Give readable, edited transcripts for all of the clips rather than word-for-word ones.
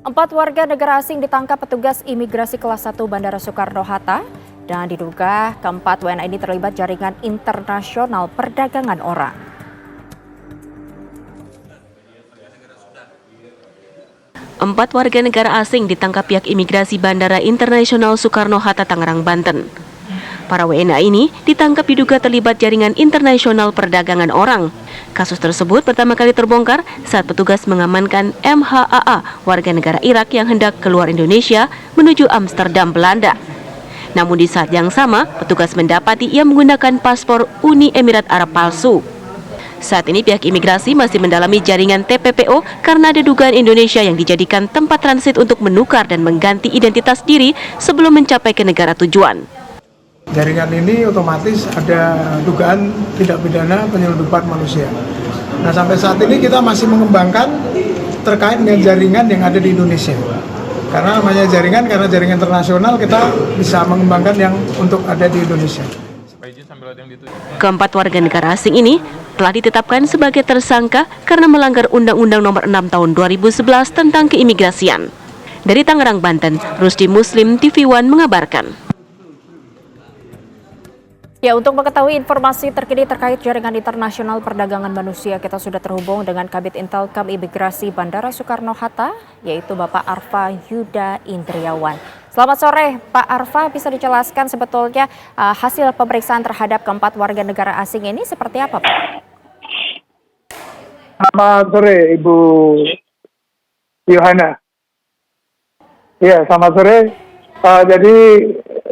Empat warga negara asing ditangkap petugas imigrasi kelas 1 Bandara Soekarno-Hatta dan diduga keempat WNA ini terlibat jaringan internasional perdagangan orang. Empat warga negara asing ditangkap pihak imigrasi Bandara Internasional Soekarno-Hatta, Tangerang, Banten. Para WNA ini ditangkap diduga terlibat jaringan internasional perdagangan orang. Kasus tersebut pertama kali terbongkar saat petugas mengamankan MHAA, warga negara Irak yang hendak keluar Indonesia menuju Amsterdam, Belanda. Namun di saat yang sama, petugas mendapati ia menggunakan paspor Uni Emirat Arab palsu. Saat ini pihak imigrasi masih mendalami jaringan TPPO karena ada dugaan Indonesia yang dijadikan tempat transit untuk menukar dan mengganti identitas diri sebelum mencapai ke negara tujuan. Jaringan ini otomatis ada dugaan tindak pidana penyelundupan manusia. Nah, sampai saat ini kita masih mengembangkan terkait dengan jaringan yang ada di Indonesia. Karena namanya jaringan, karena jaringan internasional, kita bisa mengembangkan yang untuk ada di Indonesia. Keempat warga negara asing ini telah ditetapkan sebagai tersangka karena melanggar Undang-Undang Nomor 6 Tahun 2011 tentang keimigrasian. Dari Tangerang, Banten, Rusdi Muslim, TV One mengabarkan. Ya, untuk mengetahui informasi terkini terkait jaringan internasional perdagangan manusia, kita sudah terhubung dengan Kabid Intelkam Imigrasi Bandara Soekarno-Hatta, yaitu Bapak Arfa Yuda Indriawan. Selamat sore, Pak Arfa. Bisa dijelaskan sebetulnya hasil pemeriksaan terhadap keempat warga negara asing ini seperti apa, Pak? Selamat sore, Ibu Yohana. Ya, selamat sore. Jadi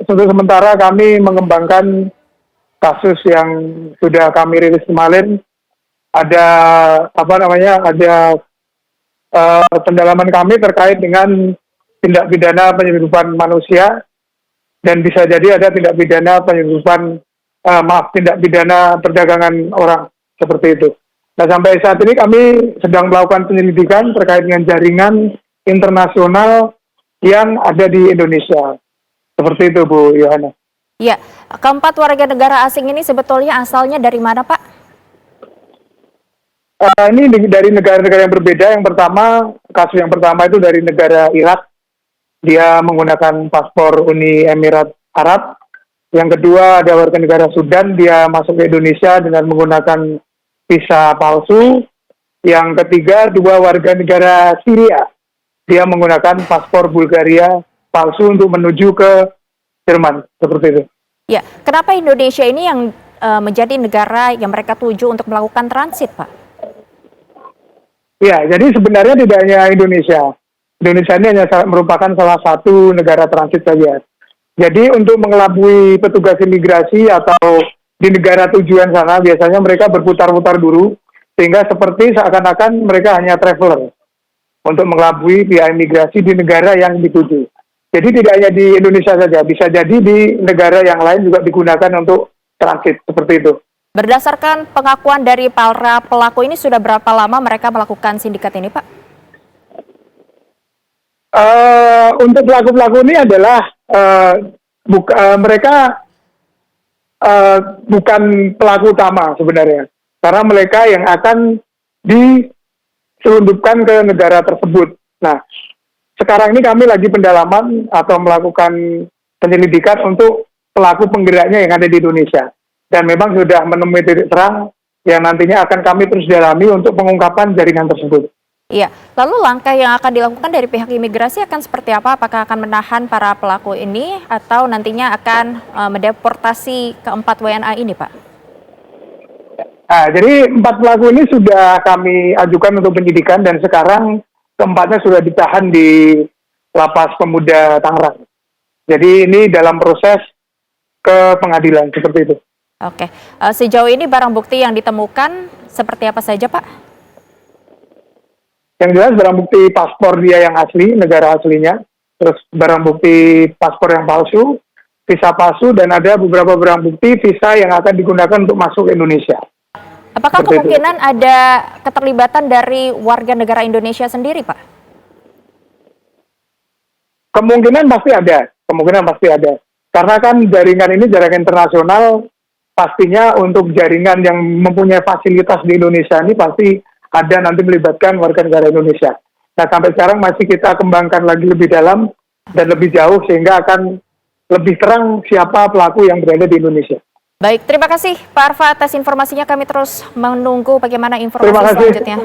untuk sementara kami mengembangkan kasus yang sudah kami rilis kemarin. Ada pendalaman kami terkait dengan tindak pidana penyelundupan manusia, dan bisa jadi ada tindak pidana tindak pidana perdagangan orang, seperti itu. Nah, sampai saat ini kami sedang melakukan penyelidikan terkait dengan jaringan internasional yang ada di Indonesia. Seperti itu, Bu Yohana. Ya, keempat warga negara asing ini sebetulnya asalnya dari mana, Pak? Ini dari negara-negara yang berbeda. Kasus yang pertama itu dari negara Irak. Dia menggunakan paspor Uni Emirat Arab. Yang kedua ada warga negara Sudan. Dia masuk ke Indonesia dengan menggunakan visa palsu. Yang ketiga, dua warga negara Syria. Dia menggunakan paspor Bulgaria palsu untuk menuju ke Jerman, seperti itu. Ya, kenapa Indonesia ini yang menjadi negara yang mereka tuju untuk melakukan transit, Pak? Ya, jadi sebenarnya tidak hanya Indonesia. Indonesia ini hanya merupakan salah satu negara transit saja. Jadi untuk mengelabui petugas imigrasi atau di negara tujuan sana, biasanya mereka berputar-putar dulu, sehingga seperti seakan-akan mereka hanya traveler untuk mengelabui pihak imigrasi di negara yang dituju. Jadi tidak hanya di Indonesia saja, bisa jadi di negara yang lain juga digunakan untuk transit, seperti itu. Berdasarkan pengakuan dari para pelaku ini, sudah berapa lama mereka melakukan sindikat ini, Pak? Untuk pelaku-pelaku ini adalah mereka bukan pelaku utama sebenarnya, karena mereka yang akan diselundupkan ke negara tersebut. Nah, sekarang ini kami lagi pendalaman atau melakukan penyelidikan untuk pelaku penggeraknya yang ada di Indonesia. Dan memang sudah menemui titik terang yang nantinya akan kami terus dalami untuk pengungkapan jaringan tersebut. Iya, lalu langkah yang akan dilakukan dari pihak imigrasi akan seperti apa? Apakah akan menahan para pelaku ini atau nantinya akan mendeportasi keempat WNA ini, Pak? Nah, jadi empat pelaku ini sudah kami ajukan untuk penyidikan dan sekarang keempatnya sudah ditahan di Lapas Pemuda Tangerang. Jadi ini dalam proses ke pengadilan, seperti itu. Oke, sejauh ini barang bukti yang ditemukan seperti apa saja, Pak? Yang jelas barang bukti paspor dia yang asli, negara aslinya. Terus barang bukti paspor yang palsu, visa palsu, dan ada beberapa barang bukti visa yang akan digunakan untuk masuk ke Indonesia. Apakah kemungkinan ada keterlibatan dari warga negara Indonesia sendiri, Pak? Kemungkinan pasti ada. Karena kan jaringan ini jaringan internasional, pastinya untuk jaringan yang mempunyai fasilitas di Indonesia ini pasti ada nanti melibatkan warga negara Indonesia. Nah, sampai sekarang masih kita kembangkan lagi lebih dalam dan lebih jauh sehingga akan lebih terang siapa pelaku yang berada di Indonesia. Baik, terima kasih Pak Arfa atas informasinya. Kami terus menunggu bagaimana informasi Terima kasih. selanjutnya.